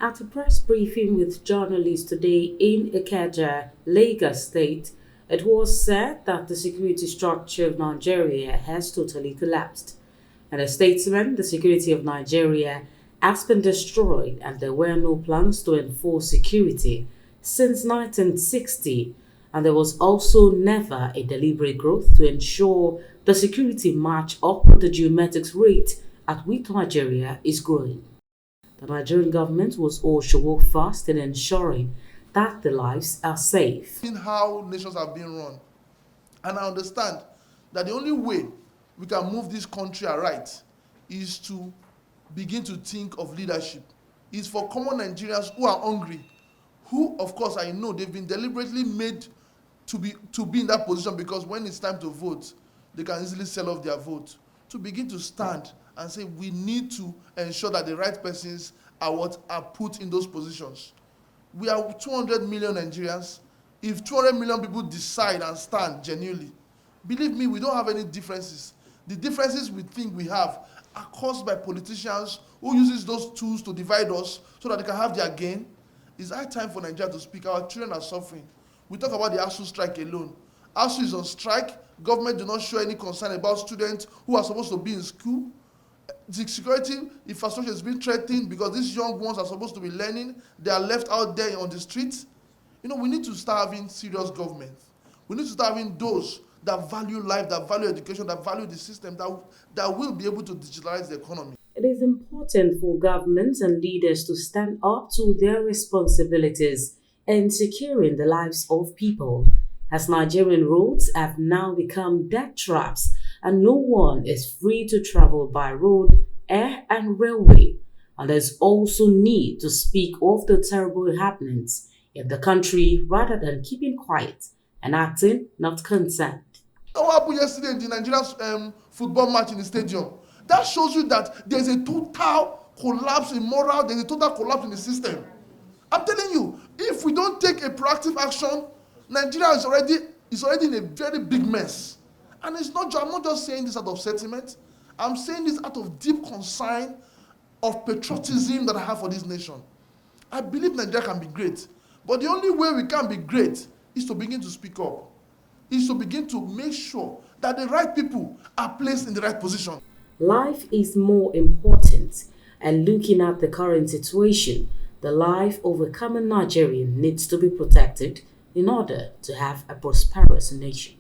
At a press briefing with journalists today in Ikeja, Lagos State, it was said that the security structure of Nigeria has totally collapsed. In a statement, the security of Nigeria has been destroyed and there were no plans to enforce security since 1960, and there was also never a deliberate growth to ensure the security match up with the geometric rate at which Nigeria is growing. The Nigerian government was also work fast in ensuring that the lives are safe. In how nations have been run, and I understand that the only way we can move this country aright is to begin to think of leadership. Is for common Nigerians who are hungry, who, of course, I know they've been deliberately made to be in that position because when it's time to vote, they can easily sell off their vote. To begin to stand and say we need to ensure that the right persons are put in those positions. We are 200 million Nigerians. If 200 million people decide and stand genuinely, believe me, we don't have any differences. The differences we think we have are caused by politicians who uses those tools to divide us so that they can have their gain. It's high time for Nigeria to speak. Our children are suffering. We talk about the ASU strike alone. ASU is on strike. Government do not show any concern about students who are supposed to be in school. The security infrastructure is being threatened because these young ones are supposed to be learning. They are left out there on the streets. We need to start having serious government. We need to start having those that value life, that value education, that value the system, that will be able to digitalize the economy. It is important for governments and leaders to stand up to their responsibilities in securing the lives of people, as Nigerian roads have now become death traps and no one is free to travel by road, air and railway. And there's also need to speak of the terrible happenings in the country rather than keeping quiet and acting not concerned. What happened yesterday in the Nigerian football match in the stadium? That shows you that there's a total collapse in morale, there's a total collapse in the system. I'm telling you, if we don't take a proactive action, Nigeria is already in a very big mess. And I'm not just saying this out of sentiment. I'm saying this out of deep concern of patriotism that I have for this nation. I believe Nigeria can be great. But the only way we can be great is to begin to speak up. Is to begin to make sure that the right people are placed in the right position. Life is more important, and looking at the current situation, the life of a common Nigerian needs to be protected in order to have a prosperous nation.